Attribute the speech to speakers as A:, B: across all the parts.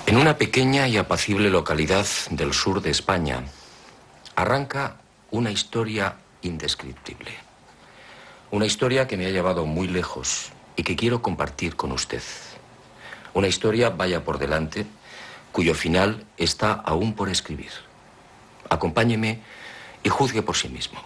A: En una pequeña y apacible localidad del sur de España arranca una historia indescriptible. Una historia que me ha llevado muy lejos y que quiero compartir con usted. Una historia, vaya por delante, cuyo final está aún por escribir. Acompáñeme y juzgue por sí mismo.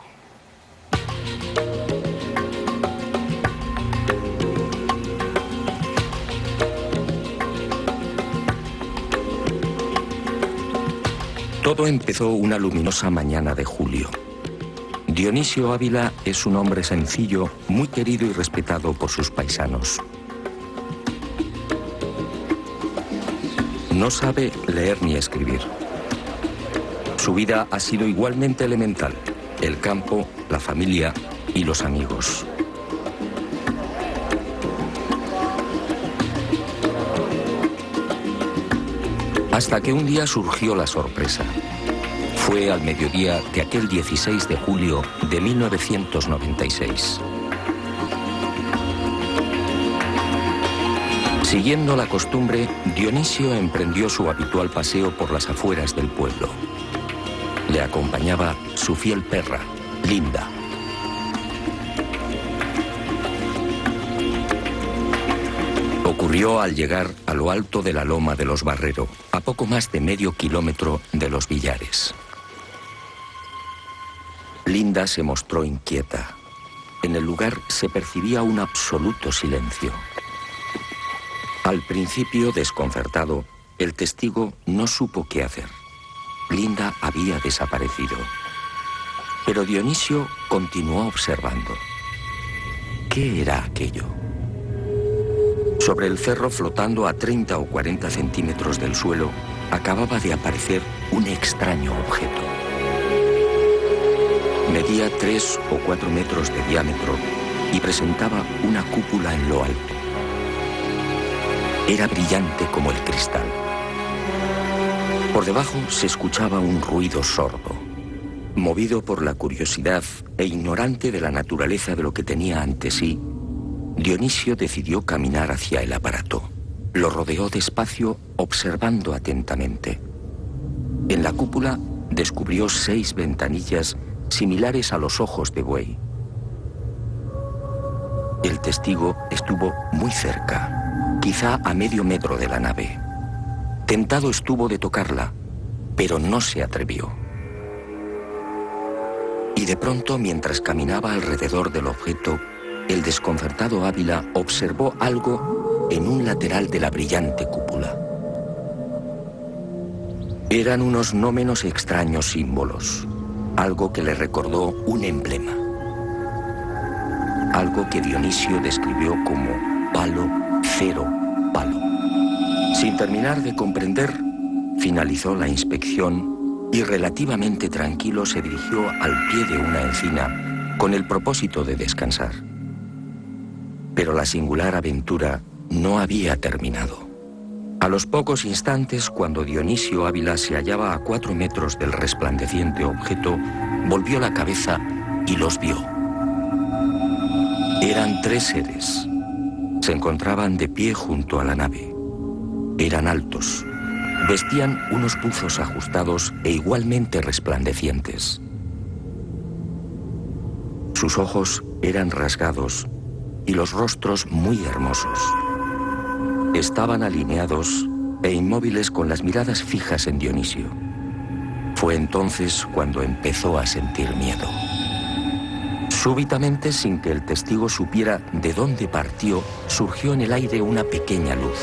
A: Todo empezó una luminosa mañana de julio. Dionisio Ávila es un hombre sencillo, muy querido y respetado por sus paisanos. No sabe leer ni escribir. Su vida ha sido igualmente elemental: el campo, la familia y los amigos. Hasta que un día surgió la sorpresa. Fue al mediodía de aquel 16 de julio de 1996. Siguiendo la costumbre, Dionisio emprendió su habitual paseo por las afueras del pueblo. Le acompañaba su fiel perra, Linda. Ocurrió al llegar a lo alto de la loma de los Barrero, a poco más de medio kilómetro de Los Villares. Linda se mostró inquieta. En el lugar se percibía un absoluto silencio. Al principio, desconcertado, el testigo no supo qué hacer. Linda había desaparecido. Pero Dionisio continuó observando. ¿Qué era aquello? Sobre el cerro, flotando a 30 o 40 centímetros del suelo, acababa de aparecer un extraño objeto. Medía 3 o 4 metros de diámetro y presentaba una cúpula en lo alto. Era brillante como el cristal. Por debajo se escuchaba un ruido sordo. Movido por la curiosidad e ignorante de la naturaleza de lo que tenía ante sí, Dionisio decidió caminar hacia el aparato. Lo rodeó despacio, observando atentamente. En la cúpula descubrió 6 ventanillas similares a los ojos de buey. El testigo estuvo muy cerca, quizá a medio metro de la nave. Tentado estuvo de tocarla, pero no se atrevió. Y de pronto, mientras caminaba alrededor del objeto, el desconcertado Ávila observó algo en un lateral de la brillante cúpula. Eran unos no menos extraños símbolos, algo que le recordó un emblema. Algo que Dionisio describió como palo, cero, palo. Sin terminar de comprender, finalizó la inspección y relativamente tranquilo se dirigió al pie de una encina con el propósito de descansar. Pero la singular aventura no había terminado. A los pocos instantes, cuando Dionisio Ávila se hallaba a 4 metros del resplandeciente objeto, volvió la cabeza y los vio. Eran 3 seres. Se encontraban de pie junto a la nave. Eran altos. Vestían unos buzos ajustados e igualmente resplandecientes. Sus ojos eran rasgados y los rostros muy hermosos. Estaban alineados e inmóviles con las miradas fijas en Dionisio. Fue entonces cuando empezó a sentir miedo. Súbitamente, sin que el testigo supiera de dónde partió, surgió en el aire una pequeña luz,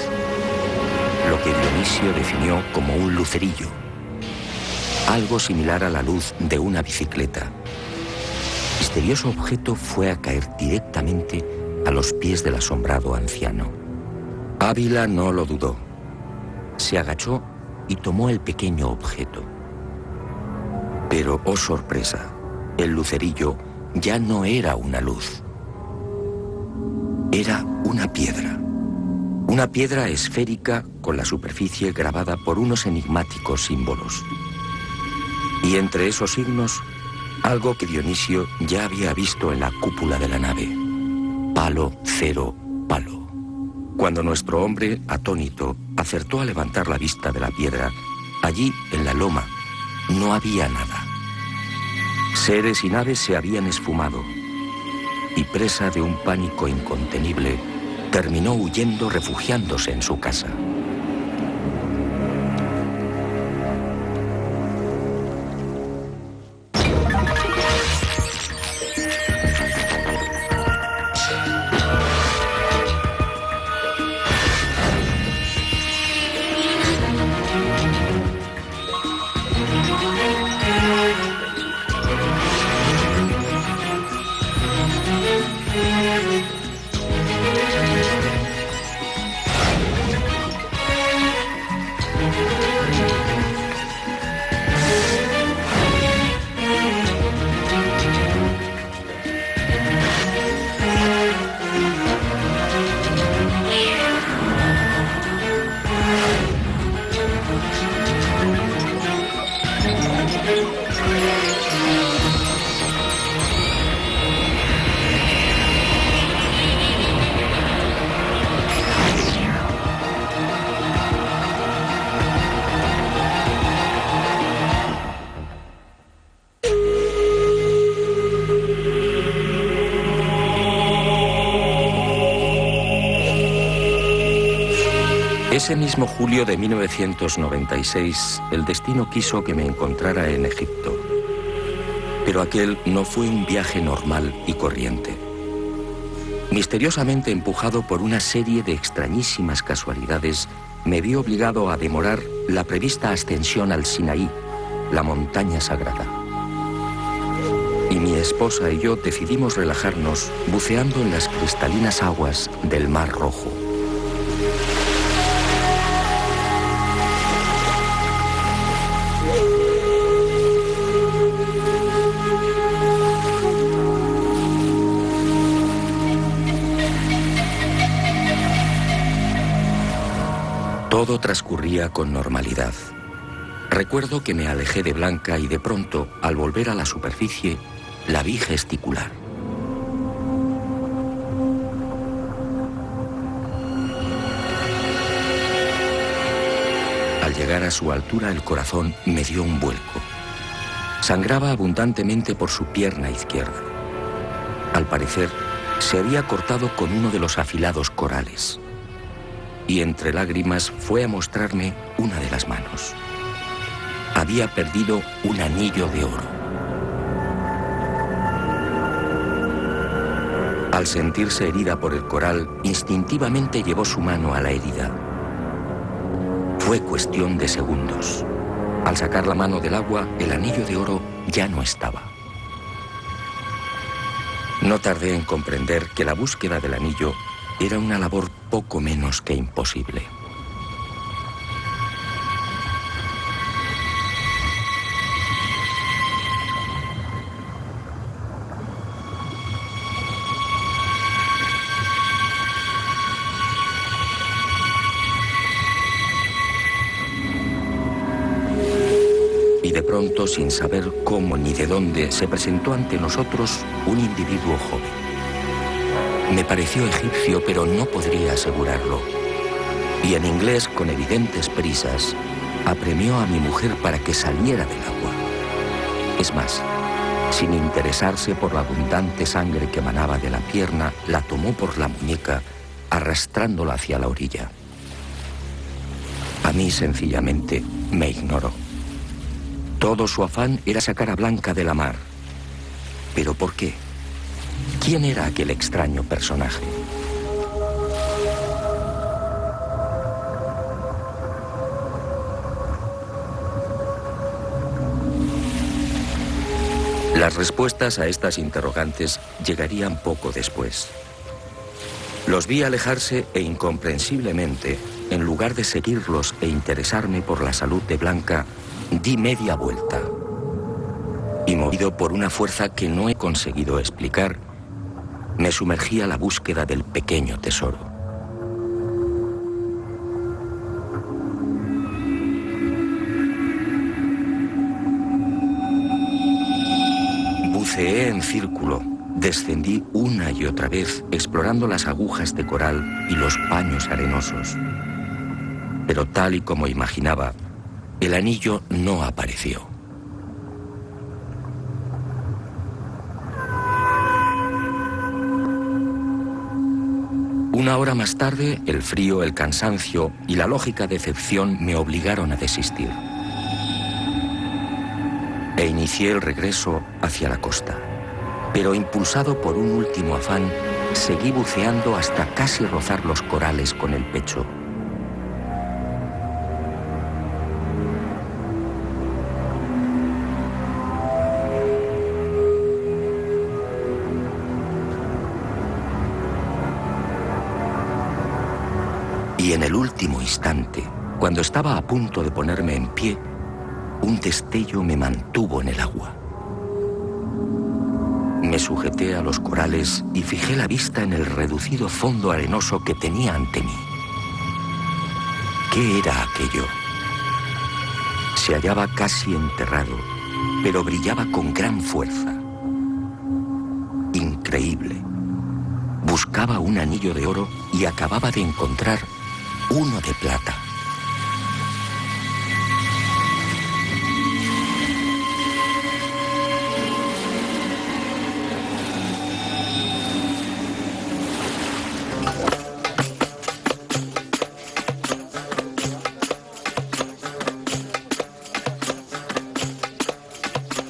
A: lo que Dionisio definió como un lucerillo, algo similar a la luz de una bicicleta. El misterioso objeto fue a caer directamente a los pies del asombrado anciano. Ávila no lo dudó. Se agachó y tomó el pequeño objeto. Pero, oh sorpresa, el lucerillo ya no era una luz. Era una piedra. Una piedra esférica con la superficie grabada por unos enigmáticos símbolos. Y entre esos signos, algo que Dionisio ya había visto en la cúpula de la nave. Palo, cero, palo. Cuando nuestro hombre, atónito, acertó a levantar la vista de la piedra, allí, en la loma, no había nada. Seres y naves se habían esfumado, y presa de un pánico incontenible, terminó huyendo, refugiándose en su casa. Ese mismo julio de 1996, el destino quiso que me encontrara en Egipto. Pero aquel no fue un viaje normal y corriente. Misteriosamente empujado por una serie de extrañísimas casualidades, me vi obligado a demorar la prevista ascensión al Sinaí, la montaña sagrada. Y mi esposa y yo decidimos relajarnos buceando en las cristalinas aguas del Mar Rojo. Todo transcurría con normalidad. Recuerdo que me alejé de Blanca y de pronto, al volver a la superficie, la vi gesticular. Al llegar a su altura, el corazón me dio un vuelco. Sangraba abundantemente por su pierna izquierda. Al parecer, se había cortado con uno de los afilados corales. Y entre lágrimas fue a mostrarme una de las manos. Había perdido un anillo de oro. Al sentirse herida por el coral, instintivamente llevó su mano a la herida. Fue cuestión de segundos. Al sacar la mano del agua, el anillo de oro ya no estaba. No tardé en comprender que la búsqueda del anillo era una labor poco menos que imposible. Y de pronto, sin saber cómo ni de dónde, se presentó ante nosotros un individuo joven. Me pareció egipcio, pero no podría asegurarlo. Y en inglés, con evidentes prisas, apremió a mi mujer para que saliera del agua. Es más, sin interesarse por la abundante sangre que emanaba de la pierna, la tomó por la muñeca, arrastrándola hacia la orilla. A mí, sencillamente, me ignoró. Todo su afán era sacar a Blanca de la mar. ¿Pero por qué? ¿Quién era aquel extraño personaje? Las respuestas a estas interrogantes llegarían poco después. Los vi alejarse e incomprensiblemente, en lugar de seguirlos e interesarme por la salud de Blanca, di media vuelta. Y movido por una fuerza que no he conseguido explicar, me sumergí a la búsqueda del pequeño tesoro. Buceé en círculo, Descendí una y otra vez explorando las agujas de coral y los paños arenosos. Pero tal y como imaginaba, el anillo no apareció. Una hora más tarde, el frío, el cansancio y la lógica decepción me obligaron a desistir. E inicié el regreso hacia la costa. Pero impulsado por un último afán, seguí buceando hasta casi rozar los corales con el pecho. Y en el último instante, cuando estaba a punto de ponerme en pie, un destello me mantuvo en el agua. Me sujeté a los corales y fijé la vista en el reducido fondo arenoso que tenía ante mí. ¿Qué era aquello? Se hallaba casi enterrado, pero brillaba con gran fuerza. Increíble. Buscaba un anillo de oro y acababa de encontrar uno de plata.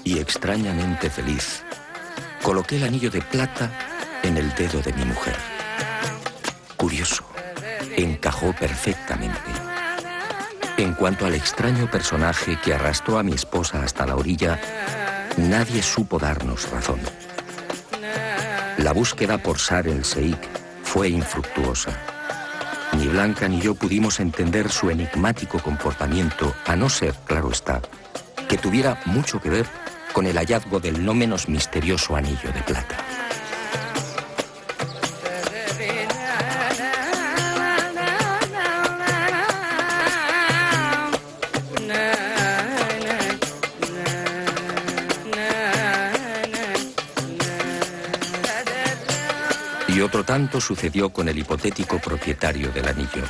A: Y extrañamente feliz, coloqué el anillo de plata en el dedo de mi mujer. Curioso. Encajó perfectamente. En cuanto al extraño personaje que arrastró a mi esposa hasta la orilla, nadie supo darnos razón. La búsqueda por Sar el Sheikh fue infructuosa. Ni Blanca ni yo pudimos entender su enigmático comportamiento, a no ser, claro está, que tuviera mucho que ver con el hallazgo del no menos misterioso anillo de plata. Y otro tanto sucedió con el hipotético propietario del anillo.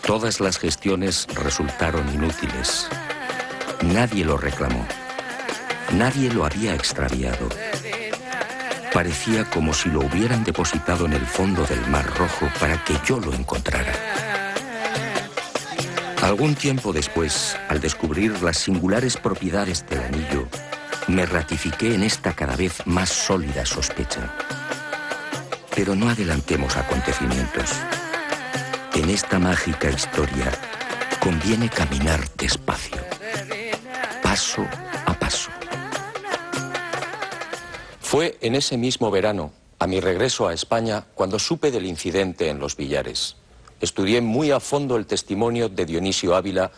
A: Todas las gestiones resultaron inútiles. Nadie lo reclamó. Nadie lo había extraviado. Parecía como si lo hubieran depositado en el fondo del Mar Rojo para que yo lo encontrara. Algún tiempo después, al descubrir las singulares propiedades del anillo, me ratifiqué en esta cada vez más sólida sospecha. Pero no adelantemos acontecimientos. En esta mágica historia conviene caminar despacio, paso a paso. Fue en ese mismo verano, a mi regreso a España, cuando supe del incidente en Los Villares. Estudié muy a fondo el testimonio de Dionisio Ávila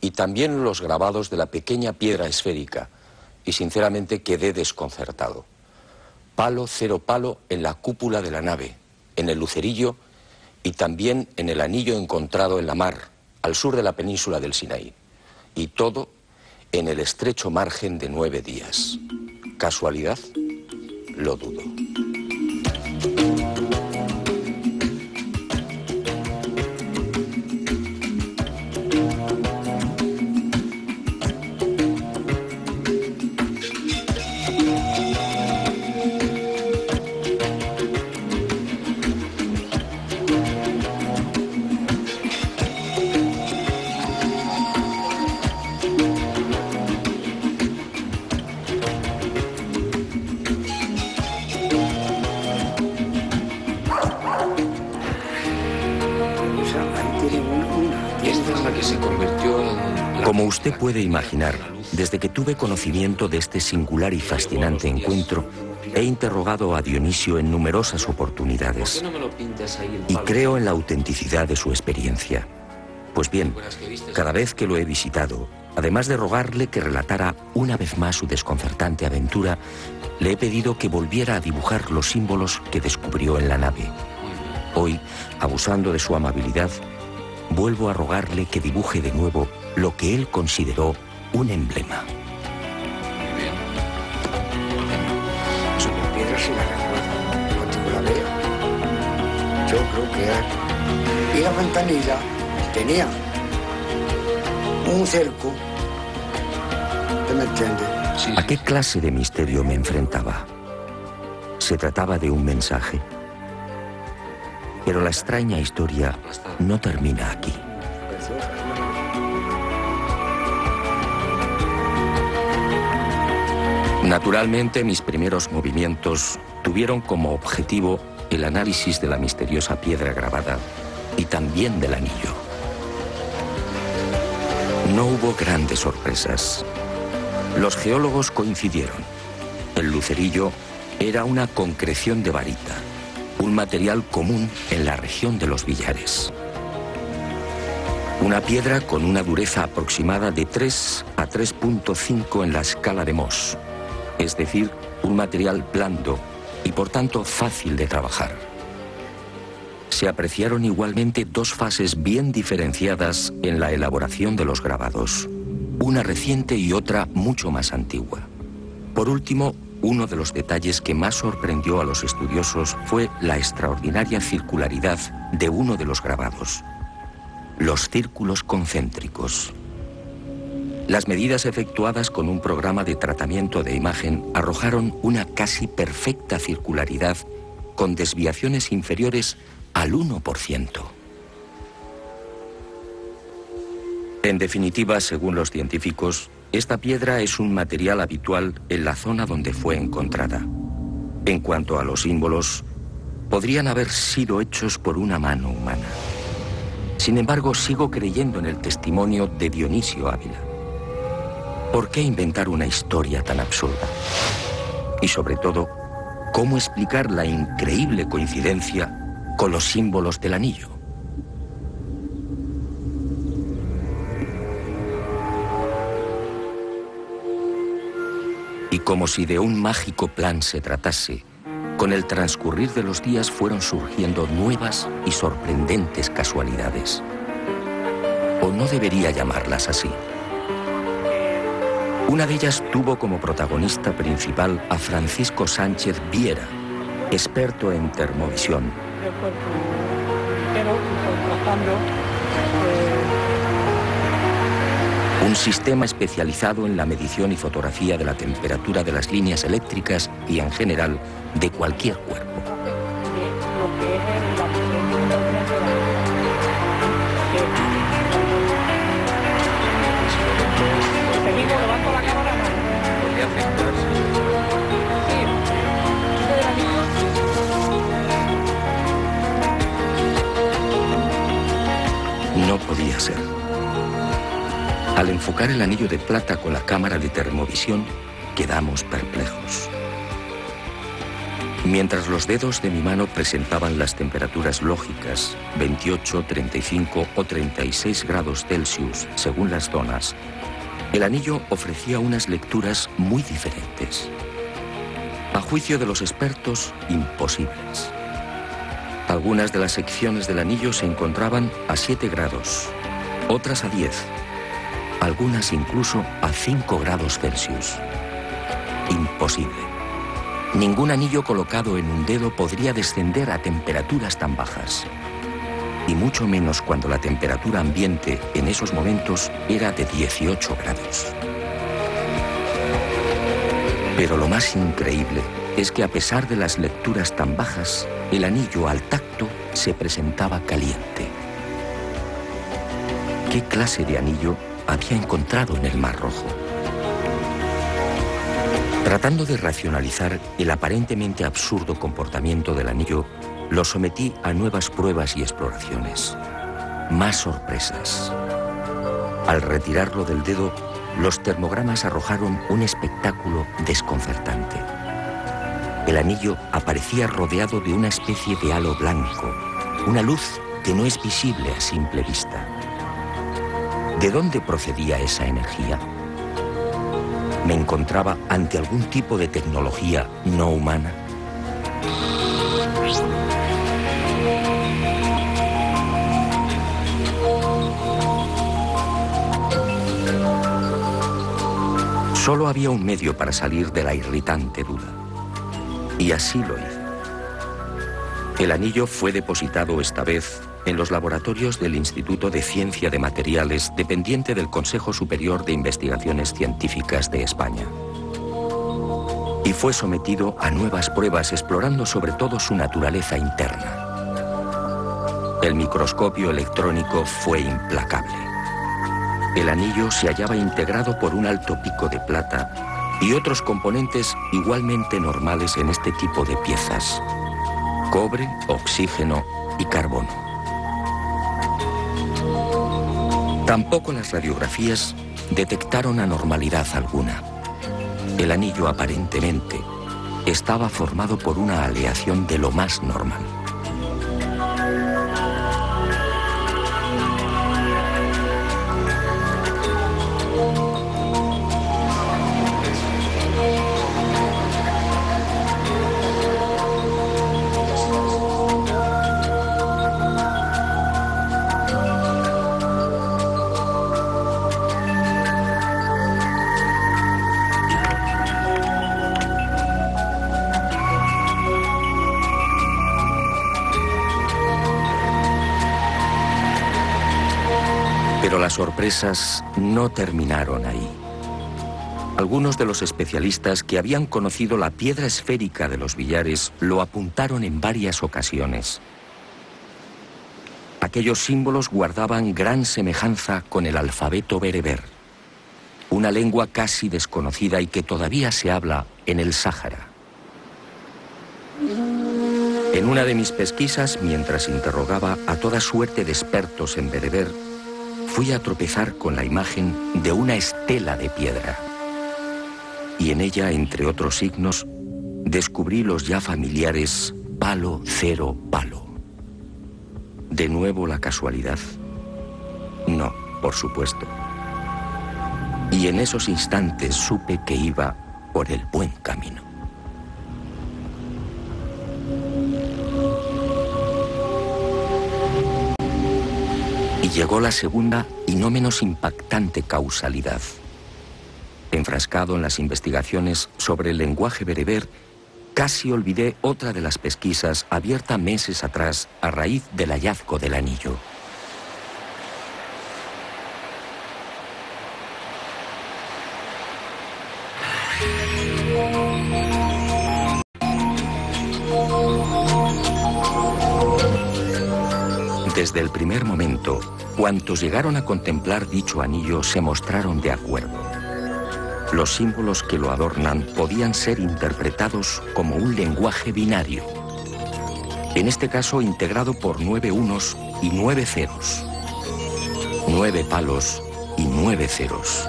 A: y también los grabados de la pequeña piedra esférica, y sinceramente quedé desconcertado. Palo, cero palo en la cúpula de la nave, en el lucerillo y también en el anillo encontrado en la mar, al sur de la península del Sinaí. Y todo en el estrecho margen de 9 días. ¿Casualidad? Lo dudo. Como usted puede imaginar, desde que tuve conocimiento de este singular y fascinante encuentro, he interrogado a Dionisio en numerosas oportunidades y creo en la autenticidad de su experiencia. Pues bien, cada vez que lo he visitado, además de rogarle que relatara una vez más su desconcertante aventura, le he pedido que volviera a dibujar los símbolos que descubrió en la nave. Hoy, abusando de su amabilidad, vuelvo a rogarle que dibuje de nuevo lo que él consideró un emblema.
B: Son piedras ver si la recuerdo. No tengo la vea. Yo creo que era. Y la ventanilla tenía un cerco. ¿Te me entiendes?
A: Sí. ¿A qué clase de misterio me enfrentaba? Se trataba de un mensaje. Pero la extraña historia no termina aquí. Naturalmente, mis primeros movimientos tuvieron como objetivo el análisis de la misteriosa piedra grabada y también del anillo. No hubo grandes sorpresas. Los geólogos coincidieron. El lucerillo era una concreción de varita, un material común en la región de los Villares. Una piedra con una dureza aproximada de 3 a 3.5 en la escala de Mohs, es decir, un material blando y por tanto fácil de trabajar. Se apreciaron igualmente dos fases bien diferenciadas en la elaboración de los grabados, una reciente y otra mucho más antigua. Por último, uno de los detalles que más sorprendió a los estudiosos fue la extraordinaria circularidad de uno de los grabados, los círculos concéntricos. Las medidas efectuadas con un programa de tratamiento de imagen arrojaron una casi perfecta circularidad con desviaciones inferiores al 1%. En definitiva, según los científicos, esta piedra es un material habitual en la zona donde fue encontrada. En cuanto a los símbolos, podrían haber sido hechos por una mano humana. Sin embargo, sigo creyendo en el testimonio de Dionisio Ávila. ¿Por qué inventar una historia tan absurda? Y sobre todo, ¿cómo explicar la increíble coincidencia con los símbolos del anillo? Y como si de un mágico plan se tratase, con el transcurrir de los días fueron surgiendo nuevas y sorprendentes casualidades. O no debería llamarlas así. Una de ellas tuvo como protagonista principal a Francisco Sánchez Viera, experto en termovisión. Un sistema especializado en la medición y fotografía de la temperatura de las líneas eléctricas y en general de cualquier cuerpo. No podía ser. Al enfocar el anillo de plata con la cámara de termovisión, quedamos perplejos. Mientras los dedos de mi mano presentaban las temperaturas lógicas, 28, 35 o 36 grados Celsius, según las zonas, el anillo ofrecía unas lecturas muy diferentes. A juicio de los expertos, imposibles. Algunas de las secciones del anillo se encontraban a 7 grados, otras a 10, algunas incluso a 5 grados Celsius. Imposible. Ningún anillo colocado en un dedo podría descender a temperaturas tan bajas. Y mucho menos cuando la temperatura ambiente en esos momentos era de 18 grados. Pero lo más increíble es que a pesar de las lecturas tan bajas, el anillo al tacto se presentaba caliente. ¿Qué clase de anillo había encontrado en el Mar Rojo? Tratando de racionalizar el aparentemente absurdo comportamiento del anillo, lo sometí a nuevas pruebas y exploraciones. Más sorpresas. Al retirarlo del dedo, los termogramas arrojaron un espectáculo desconcertante. El anillo aparecía rodeado de una especie de halo blanco, una luz que no es visible a simple vista. ¿De dónde procedía esa energía? ¿Me encontraba ante algún tipo de tecnología no humana? Solo había un medio para salir de la irritante duda. Y así lo hizo. El anillo fue depositado esta vez en los laboratorios del Instituto de Ciencia de Materiales, dependiente del Consejo Superior de Investigaciones Científicas de España. Y fue sometido a nuevas pruebas, explorando sobre todo su naturaleza interna. El microscopio electrónico fue implacable. El anillo se hallaba integrado por un alto pico de plata y otros componentes igualmente normales en este tipo de piezas: cobre, oxígeno y carbono. Tampoco las radiografías detectaron anormalidad alguna. El anillo aparentemente estaba formado por una aleación de lo más normal. Pero las sorpresas no terminaron ahí. Algunos de los especialistas que habían conocido la piedra esférica de los billares lo apuntaron en varias ocasiones. Aquellos símbolos guardaban gran semejanza con el alfabeto bereber, una lengua casi desconocida y que todavía se habla en el Sáhara. En una de mis pesquisas, mientras interrogaba a toda suerte de expertos en bereber, fui a tropezar con la imagen de una estela de piedra. Y en ella, entre otros signos, descubrí los ya familiares palo, cero, palo. ¿De nuevo la casualidad? No, por supuesto. Y en esos instantes supe que iba por el buen camino. Y llegó la segunda y no menos impactante causalidad. Enfrascado en las investigaciones sobre el lenguaje bereber, casi olvidé otra de las pesquisas abierta meses atrás a raíz del hallazgo del anillo. Desde el primer momento, cuantos llegaron a contemplar dicho anillo se mostraron de acuerdo. Los símbolos que lo adornan podían ser interpretados como un lenguaje binario, en este caso integrado por 9 unos y 9 ceros, 9 palos y 9 ceros.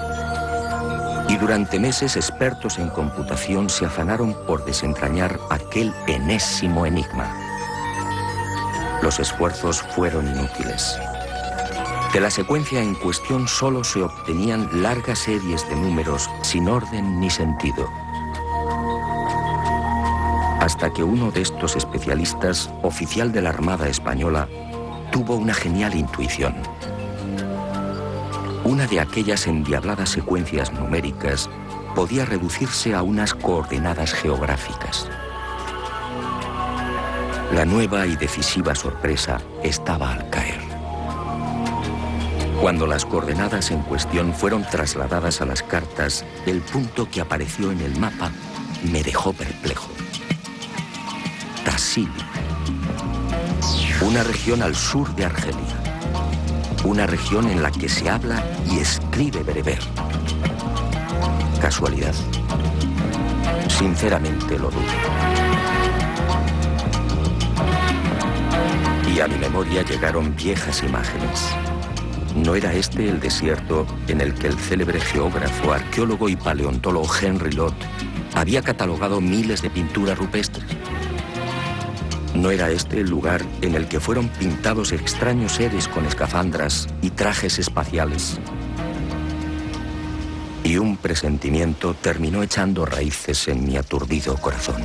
A: Y durante meses expertos en computación se afanaron por desentrañar aquel enésimo enigma. Los esfuerzos fueron inútiles. De la secuencia en cuestión solo se obtenían largas series de números sin orden ni sentido. Hasta que uno de estos especialistas, oficial de la Armada Española, tuvo una genial intuición. Una de aquellas endiabladas secuencias numéricas podía reducirse a unas coordenadas geográficas. La nueva y decisiva sorpresa estaba al caer. Cuando las coordenadas en cuestión fueron trasladadas a las cartas, el punto que apareció en el mapa me dejó perplejo. Tassili, una región al sur de Argelia, una región en la que se habla y escribe bereber. ¿Casualidad? Sinceramente lo dudo. Y a mi memoria llegaron viejas imágenes. ¿No era este el desierto en el que el célebre geógrafo, arqueólogo y paleontólogo Henry Lott había catalogado miles de pinturas rupestres? ¿No era este el lugar en el que fueron pintados extraños seres con escafandras y trajes espaciales? Y un presentimiento terminó echando raíces en mi aturdido corazón.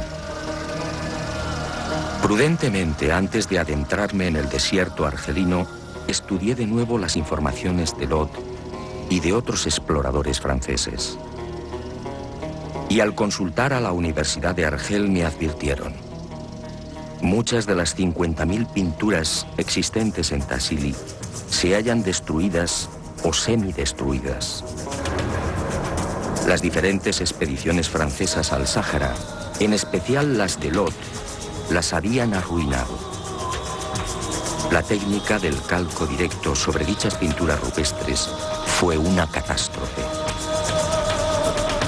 A: Prudentemente, antes de adentrarme en el desierto argelino, estudié de nuevo las informaciones de Lott y de otros exploradores franceses. Y al consultar a la Universidad de Argel me advirtieron: muchas de las 50.000 pinturas existentes en Tassili se hallan destruidas o semidestruidas. Las diferentes expediciones francesas al Sáhara, en especial las de Lot, las habían arruinado. La técnica del calco directo sobre dichas pinturas rupestres fue una catástrofe.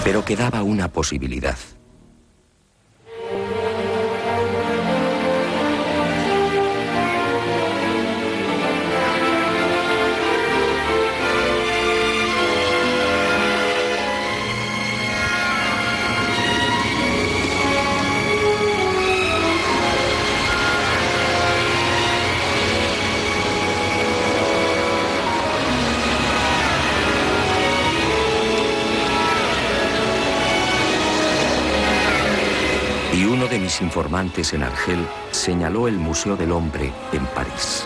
A: Pero quedaba una posibilidad. Mis informantes en Argel señaló el Museo del Hombre en París.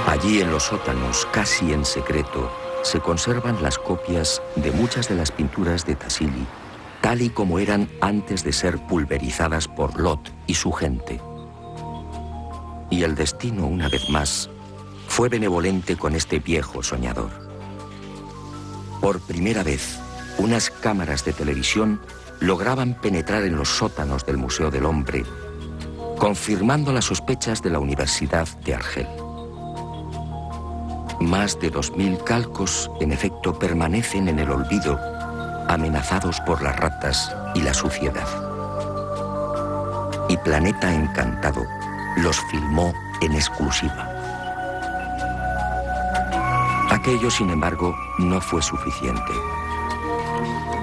A: Allí en los sótanos, casi en secreto, se conservan las copias de muchas de las pinturas de Tassili, tal y como eran antes de ser pulverizadas por Lot y su gente. Y el destino, una vez más, fue benevolente con este viejo soñador. Por primera vez, unas cámaras de televisión lograban penetrar en los sótanos del Museo del Hombre, confirmando las sospechas de la Universidad de Argel. Más de 2.000 calcos, en efecto, permanecen en el olvido, amenazados por las ratas y la suciedad. Y Planeta Encantado los filmó en exclusiva. Aquello, sin embargo, no fue suficiente.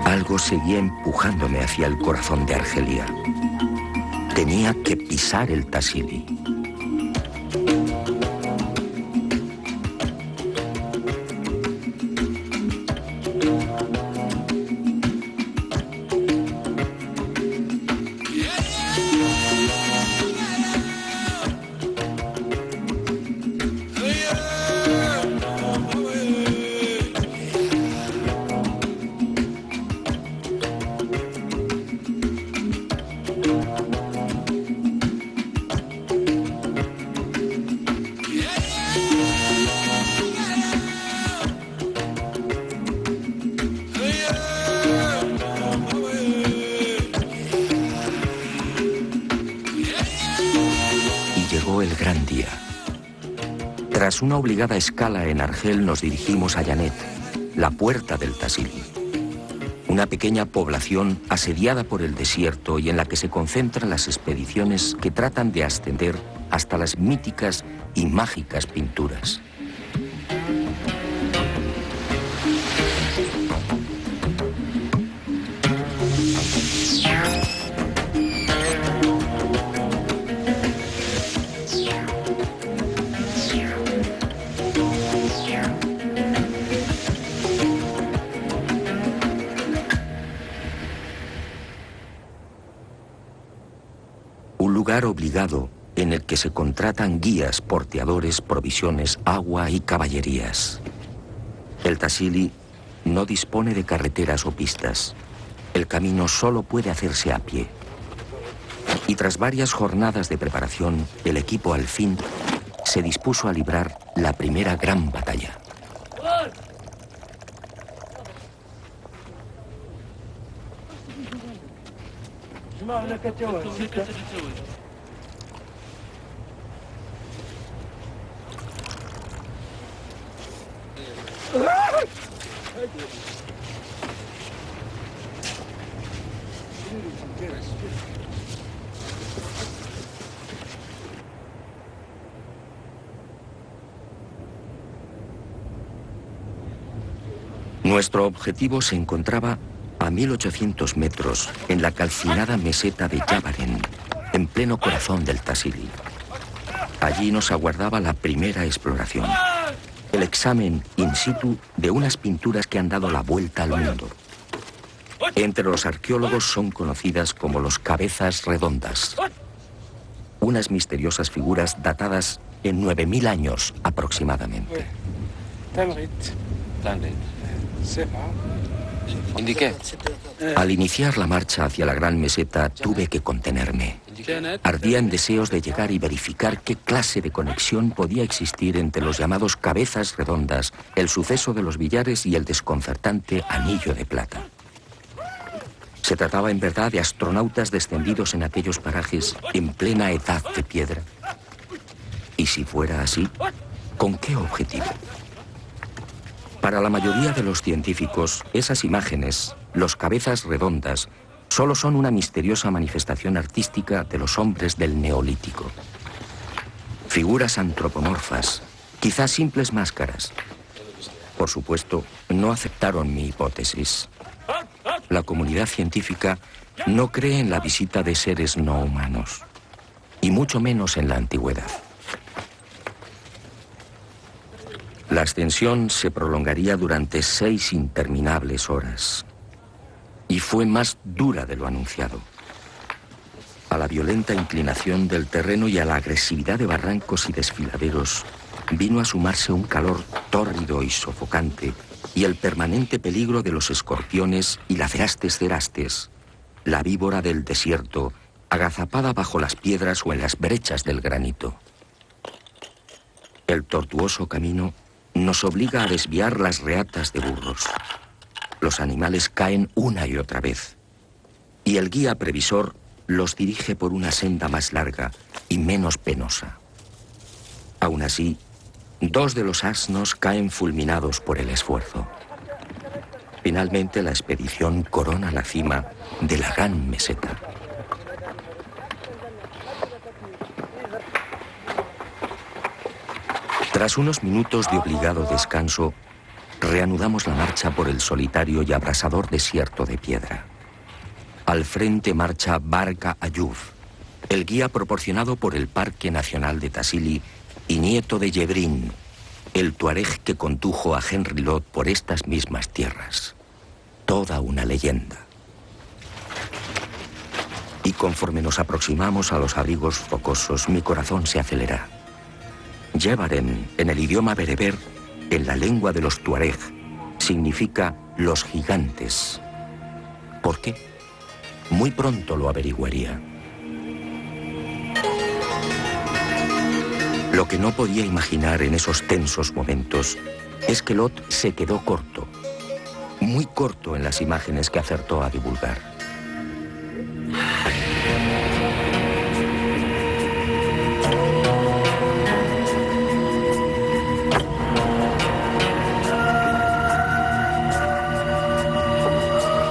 A: Algo seguía empujándome hacia el corazón de Argelia. Tenía que pisar el Tassili. Tras una obligada escala en Argel nos dirigimos a Yanet, la puerta del Tassili. Una pequeña población asediada por el desierto y en la que se concentran las expediciones que tratan de ascender hasta las míticas y mágicas pinturas. Obligado en el que se contratan guías, porteadores, provisiones, agua y caballerías. El Tassili no dispone de carreteras o pistas. El camino solo puede hacerse a pie. Y tras varias jornadas de preparación, el equipo al fin se dispuso a librar la primera gran batalla. Nuestro objetivo se encontraba a 1.800 metros en la calcinada meseta de Yabaren, en pleno corazón del Tassili. Allí nos aguardaba la primera exploración, el examen in situ de unas pinturas que han dado la vuelta al mundo. Entre los arqueólogos son conocidas como los cabezas redondas, unas misteriosas figuras datadas en 9.000 años aproximadamente.
C: Indiqué.
A: Al iniciar la marcha hacia la gran meseta, tuve que contenerme. Ardía en deseos de llegar y verificar qué clase de conexión podía existir entre los llamados cabezas redondas, el suceso de los billares y el desconcertante anillo de plata. ¿Se trataba en verdad de astronautas descendidos en aquellos parajes en plena edad de piedra? Y si fuera así, ¿con qué objetivo? Para la mayoría de los científicos, esas imágenes, los cabezas redondas, solo son una misteriosa manifestación artística de los hombres del Neolítico. Figuras antropomorfas, quizás simples máscaras. Por supuesto, no aceptaron mi hipótesis. La comunidad científica no cree en la visita de seres no humanos, y mucho menos en la antigüedad. La ascensión se prolongaría durante 6 interminables horas, y fue más dura de lo anunciado. A la violenta inclinación del terreno y a la agresividad de barrancos y desfiladeros vino a sumarse un calor tórrido y sofocante y el permanente peligro de los escorpiones y las cerastes, la víbora del desierto, agazapada bajo las piedras o en las brechas del granito. El tortuoso camino nos obliga a desviar las reatas de burros. Los animales caen una y otra vez, y el guía previsor los dirige por una senda más larga y menos penosa. Aún así, 2 de los asnos caen fulminados por el esfuerzo. Finalmente, la expedición corona la cima de la gran meseta. Tras unos minutos de obligado descanso, reanudamos la marcha por el solitario y abrasador desierto de piedra. Al frente marcha Barga Ayuf, el guía proporcionado por el Parque Nacional de Tassili y nieto de Yebrin, el tuareg que condujo a Henry Lot por estas mismas tierras. Toda una leyenda. Y conforme nos aproximamos a los abrigos rocosos, mi corazón se acelera. Yebaren, en el idioma bereber, en la lengua de los tuareg, significa los gigantes. ¿Por qué? Muy pronto lo averiguaría. Lo que no podía imaginar en esos tensos momentos es que Lot se quedó corto, muy corto en las imágenes que acertó a divulgar.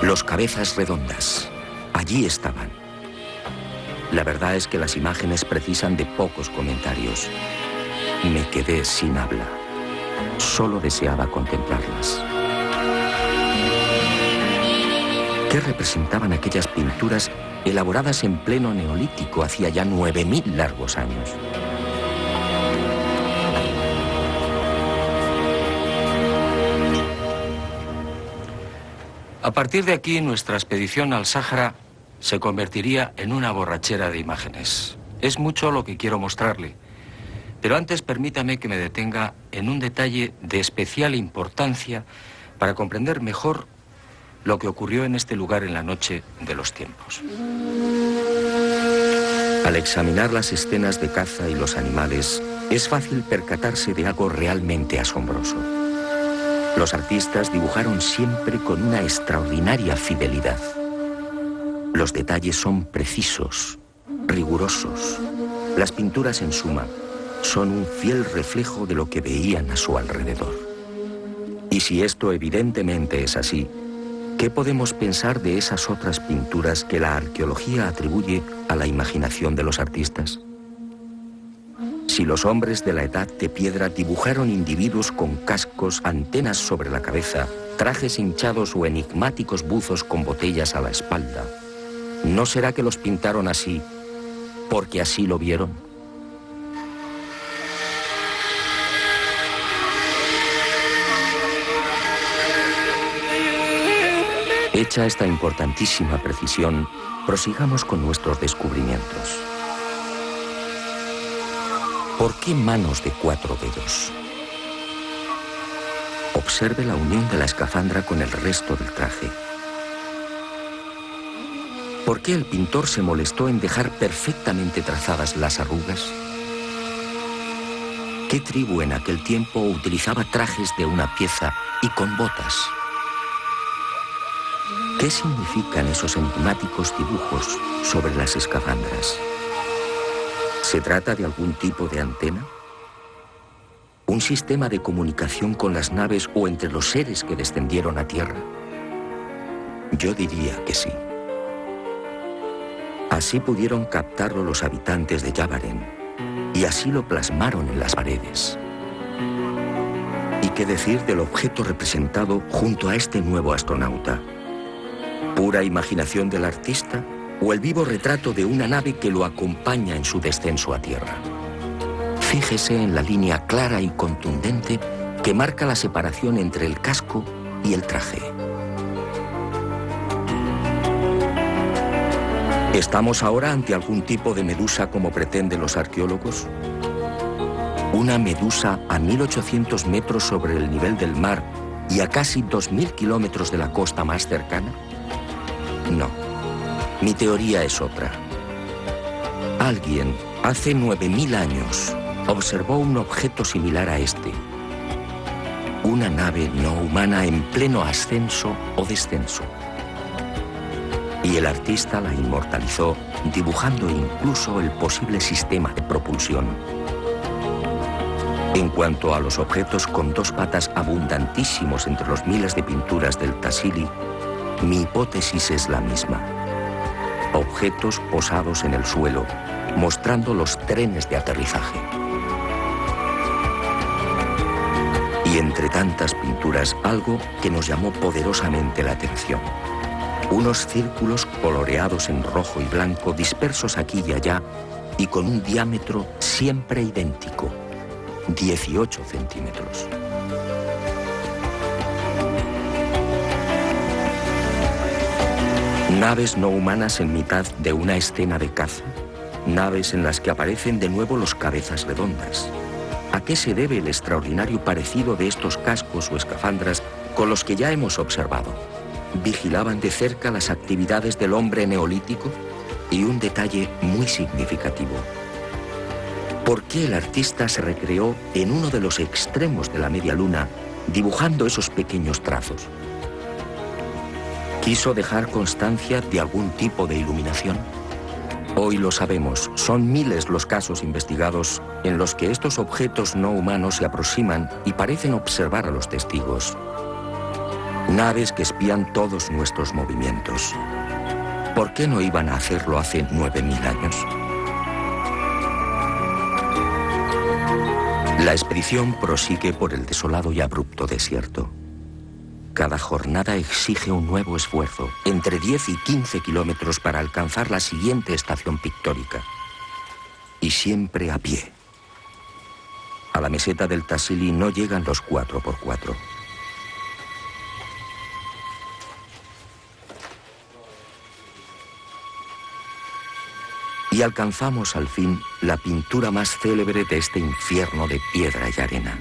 A: Los cabezas redondas, allí estaban. La verdad es que las imágenes precisan de pocos comentarios. Me quedé sin habla. Solo deseaba contemplarlas. ¿Qué representaban aquellas pinturas elaboradas en pleno Neolítico hacía ya 9000 largos años?
D: A partir de aquí, nuestra expedición al Sáhara se convertiría en una borrachera de imágenes. Es mucho lo que quiero mostrarle, pero antes permítame que me detenga en un detalle de especial importancia para comprender mejor lo que ocurrió en este lugar en la noche de los tiempos.
A: Al examinar las escenas de caza y los animales, es fácil percatarse de algo realmente asombroso. Los artistas dibujaron siempre con una extraordinaria fidelidad. Los detalles son precisos, rigurosos. Las pinturas, en suma, son un fiel reflejo de lo que veían a su alrededor. Y si esto evidentemente es así, ¿qué podemos pensar de esas otras pinturas que la arqueología atribuye a la imaginación de los artistas? Si los hombres de la Edad de Piedra dibujaron individuos con cascos, antenas sobre la cabeza, trajes hinchados o enigmáticos buzos con botellas a la espalda, ¿no será que los pintaron así porque así lo vieron? Hecha esta importantísima precisión, prosigamos con nuestros descubrimientos. ¿Por qué manos de 4 dedos? Observe la unión de la escafandra con el resto del traje. ¿Por qué el pintor se molestó en dejar perfectamente trazadas las arrugas? ¿Qué tribu en aquel tiempo utilizaba trajes de una pieza y con botas? ¿Qué significan esos enigmáticos dibujos sobre las escafandras? ¿Se trata de algún tipo de antena? ¿Un sistema de comunicación con las naves o entre los seres que descendieron a tierra? Yo diría que sí. Así pudieron captarlo los habitantes de Yavaren, y así lo plasmaron en las paredes. ¿Y qué decir del objeto representado junto a este nuevo astronauta? ¿Pura imaginación del artista o el vivo retrato de una nave que lo acompaña en su descenso a tierra? Fíjese en la línea clara y contundente que marca la separación entre el casco y el traje. ¿Estamos ahora ante algún tipo de medusa como pretenden los arqueólogos? ¿Una medusa a 1800 metros sobre el nivel del mar y a casi 2000 kilómetros de la costa más cercana? No, mi teoría es otra. Alguien, hace 9000 años, observó un objeto similar a este. Una nave no humana en pleno ascenso o descenso. Y el artista la inmortalizó, dibujando incluso el posible sistema de propulsión. En cuanto a los objetos con dos patas abundantísimos entre los miles de pinturas del Tassili, mi hipótesis es la misma. Objetos posados en el suelo, mostrando los trenes de aterrizaje. Y entre tantas pinturas, algo que nos llamó poderosamente la atención. Unos círculos coloreados en rojo y blanco, dispersos aquí y allá, y con un diámetro siempre idéntico, 18 centímetros. Naves no humanas en mitad de una escena de caza, naves en las que aparecen de nuevo los cabezas redondas. ¿A qué se debe el extraordinario parecido de estos cascos o escafandras con los que ya hemos observado? ¿Vigilaban de cerca las actividades del hombre neolítico? Y un detalle muy significativo. ¿Por qué el artista se recreó en uno de los extremos de la media luna, dibujando esos pequeños trazos? ¿Quiso dejar constancia de algún tipo de iluminación? Hoy lo sabemos, son miles los casos investigados en los que estos objetos no humanos se aproximan y parecen observar a los testigos. Naves que espían todos nuestros movimientos. ¿Por qué no iban a hacerlo hace 9000 años? La expedición prosigue por el desolado y abrupto desierto. Cada jornada exige un nuevo esfuerzo, entre 10 y 15 kilómetros para alcanzar la siguiente estación pictórica. Y siempre a pie. A la meseta del Tassili no llegan los 4x4. Y alcanzamos al fin la pintura más célebre de este infierno de piedra y arena.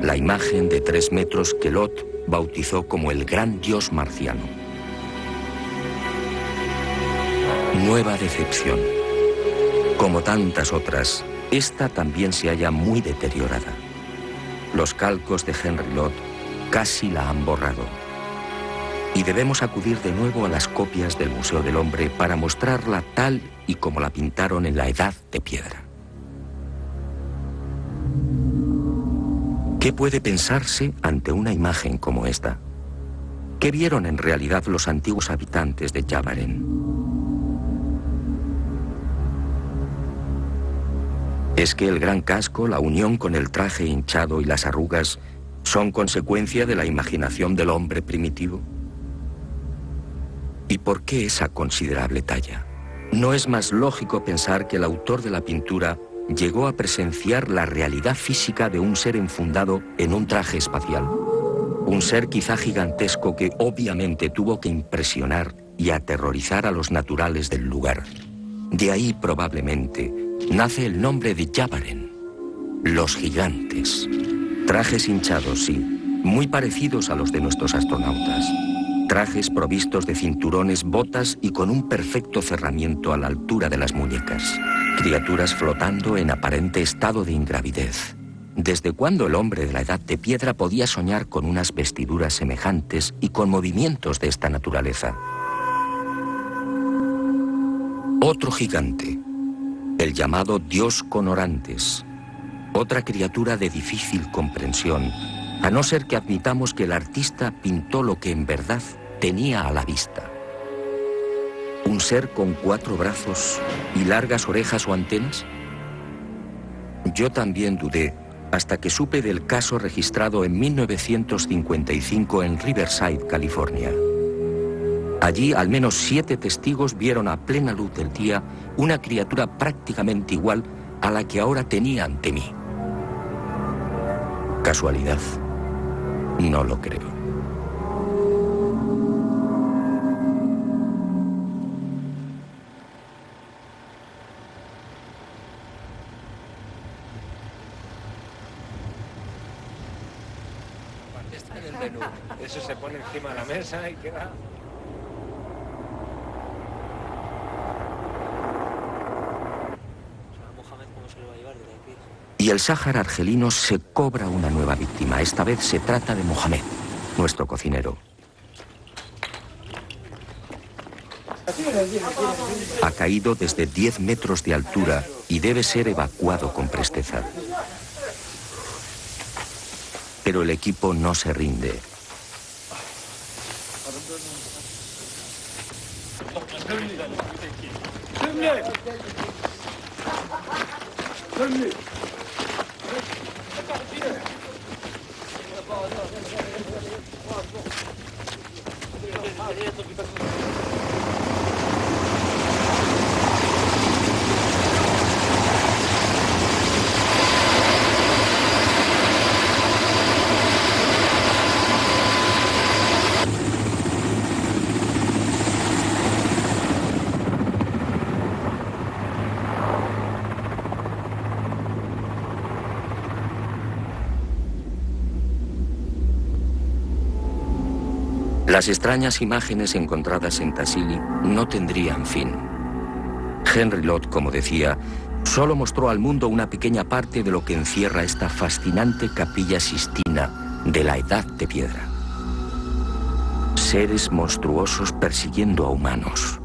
A: La imagen de 3 metros que Lot bautizó como el gran dios marciano. Nueva decepción. Como tantas otras, esta también se halla muy deteriorada. Los calcos de Henry Lot casi la han borrado. Y debemos acudir de nuevo a las copias del Museo del Hombre para mostrarla tal y como la pintaron en la Edad de Piedra. ¿Qué puede pensarse ante una imagen como esta? ¿Qué vieron en realidad los antiguos habitantes de Yavaren? ¿Es que el gran casco, la unión con el traje hinchado y las arrugas son consecuencia de la imaginación del hombre primitivo? ¿Y por qué esa considerable talla? ¿No es más lógico pensar que el autor de la pintura llegó a presenciar la realidad física de un ser enfundado en un traje espacial? Un ser quizá gigantesco que obviamente tuvo que impresionar y aterrorizar a los naturales del lugar. De ahí probablemente nace el nombre de Yavaren, los gigantes. Trajes hinchados, sí, muy parecidos a los de nuestros astronautas. Trajes provistos de cinturones, botas y con un perfecto cerramiento a la altura de las muñecas. Criaturas flotando en aparente estado de ingravidez. ¿Desde cuándo el hombre de la Edad de Piedra podía soñar con unas vestiduras semejantes y con movimientos de esta naturaleza? Otro gigante, el llamado Dios con orantes. Otra criatura de difícil comprensión, a no ser que admitamos que el artista pintó lo que en verdad tenía a la vista. ¿Un ser con 4 brazos y largas orejas o antenas? Yo también dudé, hasta que supe del caso registrado en 1955 en Riverside, California. Allí, al menos 7 testigos vieron a plena luz del día una criatura prácticamente igual a la que ahora tenía ante mí. ¿Casualidad? No lo creo.
C: Está en el menú. Eso se pone encima de la mesa y queda...
A: Y el Sáhara argelino se cobra una nueva víctima. Esta vez se trata de Mohamed, nuestro cocinero. Ha caído desde 10 metros de altura y debe ser evacuado con presteza. Pero el equipo no se rinde. Las extrañas imágenes encontradas en Tassili no tendrían fin. Henry Lott, como decía, solo mostró al mundo una pequeña parte de lo que encierra esta fascinante capilla sistina de la Edad de Piedra. Seres monstruosos persiguiendo a humanos.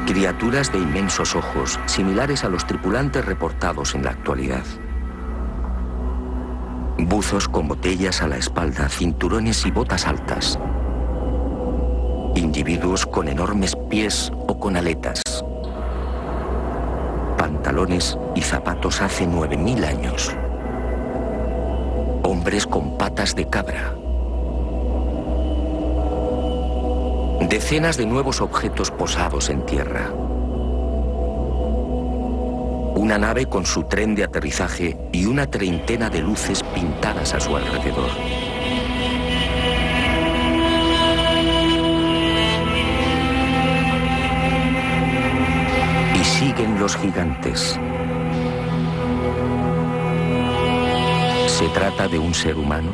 A: Criaturas de inmensos ojos, similares a los tripulantes reportados en la actualidad. Buzos con botellas a la espalda, cinturones y botas altas. Individuos con enormes pies o con aletas. Pantalones y zapatos hace 9000 años. Hombres con patas de cabra. Decenas de nuevos objetos posados en tierra. Una nave con su tren de aterrizaje y una treintena de luces pintadas a su alrededor. Y siguen los gigantes. ¿Se trata de un ser humano?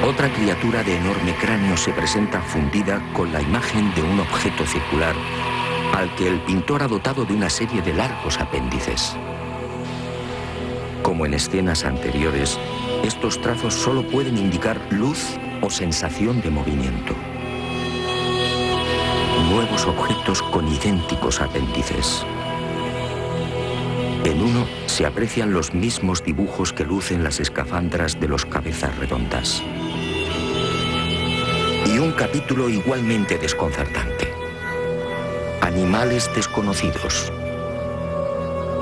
A: Otra criatura de enorme cráneo se presenta fundida con la imagen de un objeto circular al que el pintor ha dotado de una serie de largos apéndices. Como en escenas anteriores, estos trazos solo pueden indicar luz o sensación de movimiento. Nuevos objetos con idénticos apéndices. En uno se aprecian los mismos dibujos que lucen las escafandras de los cabezas redondas. Y un capítulo igualmente desconcertante. Animales desconocidos.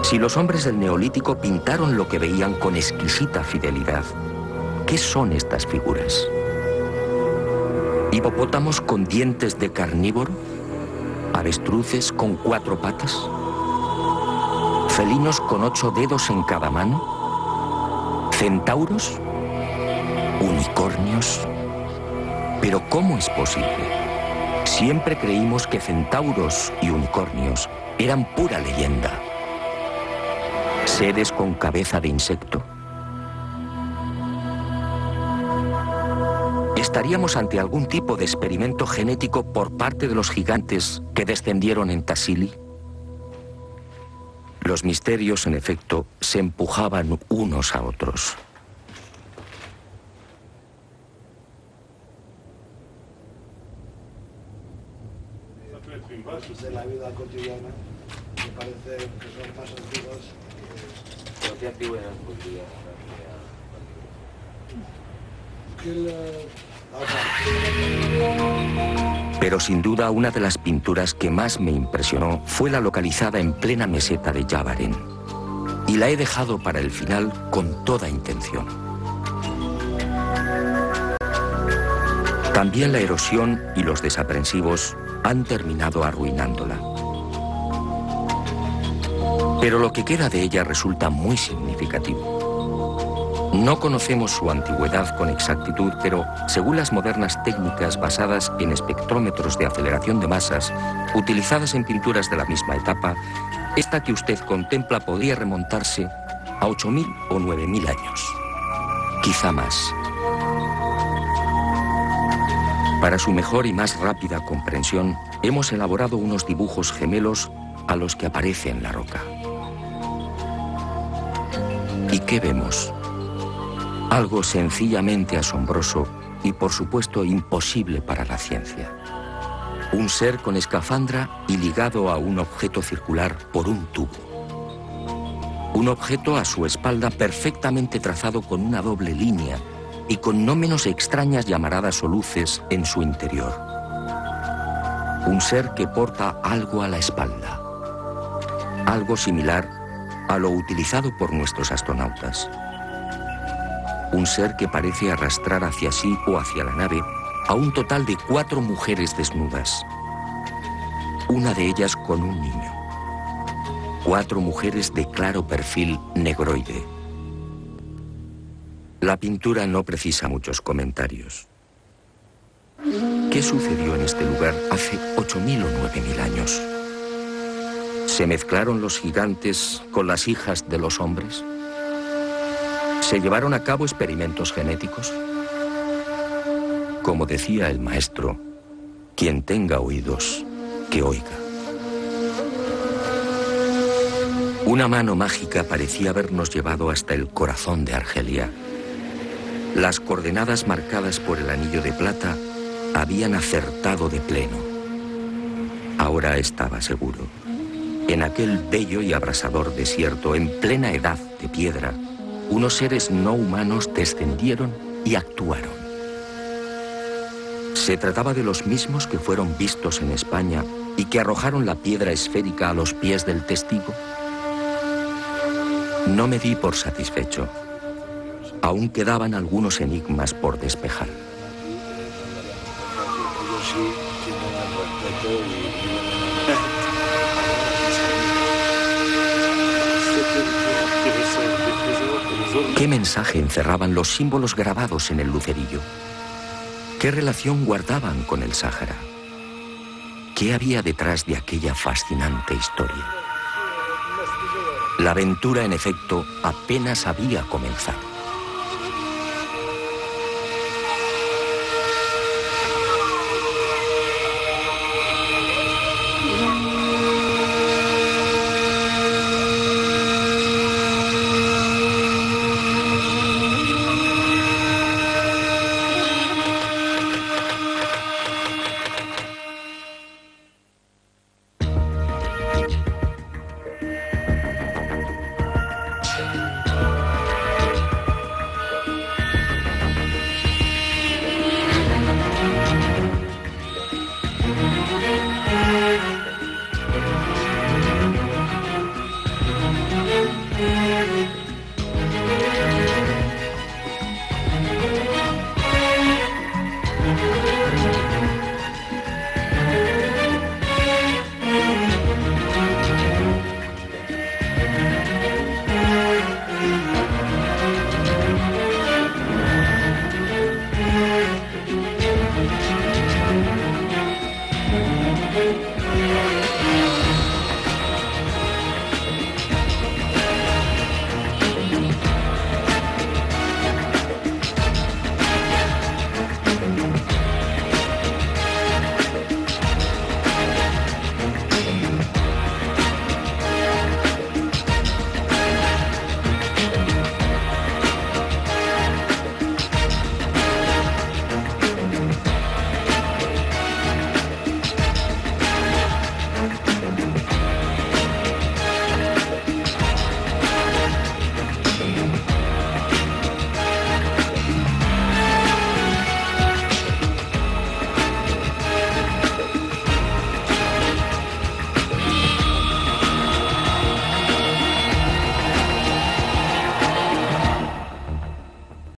A: Si los hombres del Neolítico pintaron lo que veían con exquisita fidelidad, ¿qué son estas figuras? ¿Hipopótamos con dientes de carnívoro? ¿Avestruces con 4 patas? ¿Felinos con 8 dedos en cada mano? ¿Centauros? ¿Unicornios? ¿Pero cómo es posible? Siempre creímos que centauros y unicornios eran pura leyenda. ¿Seres con cabeza de insecto? ¿Estaríamos ante algún tipo de experimento genético por parte de los gigantes que descendieron en Tassili? Los misterios, en efecto, se empujaban unos a otros.
E: De la vida cotidiana, me parece que son más antiguos.
C: Pero qué antigüedad podría.
A: Pero sin duda una de las pinturas que más me impresionó fue la localizada en plena meseta de Yavaren. Y la he dejado para el final con toda intención. También la erosión y los desaprensivos han terminado arruinándola. Pero lo que queda de ella resulta muy significativo. No conocemos su antigüedad con exactitud, pero según las modernas técnicas basadas en espectrómetros de aceleración de masas, utilizadas en pinturas de la misma etapa, esta que usted contempla podría remontarse a 8.000 o 9.000 años. Quizá más. Para su mejor y más rápida comprensión, hemos elaborado unos dibujos gemelos a los que aparece en la roca. ¿Y qué vemos? Algo sencillamente asombroso y, por supuesto, imposible para la ciencia. Un ser con escafandra y ligado a un objeto circular por un tubo. Un objeto a su espalda perfectamente trazado con una doble línea y con no menos extrañas llamaradas o luces en su interior. Un ser que porta algo a la espalda. Algo similar a lo utilizado por nuestros astronautas. Un ser que parece arrastrar hacia sí o hacia la nave a un total de 4 mujeres desnudas. Una de ellas con un niño. 4 mujeres de claro perfil negroide. La pintura no precisa muchos comentarios. ¿Qué sucedió en este lugar hace 8.000 o 9.000 años? ¿Se mezclaron los gigantes con las hijas de los hombres? ¿Se llevaron a cabo experimentos genéticos? Como decía el maestro, quien tenga oídos, que oiga. Una mano mágica parecía habernos llevado hasta el corazón de Argelia. Las coordenadas marcadas por el anillo de plata habían acertado de pleno. Ahora estaba seguro. En aquel bello y abrasador desierto, en plena edad de piedra, unos seres no humanos descendieron y actuaron. ¿Se trataba de los mismos que fueron vistos en España y que arrojaron la piedra esférica a los pies del testigo? No me di por satisfecho. Aún quedaban algunos enigmas por despejar. ¿Qué mensaje encerraban los símbolos grabados en el lucerillo? ¿Qué relación guardaban con el Sáhara? ¿Qué había detrás de aquella fascinante historia? La aventura, en efecto, apenas había comenzado.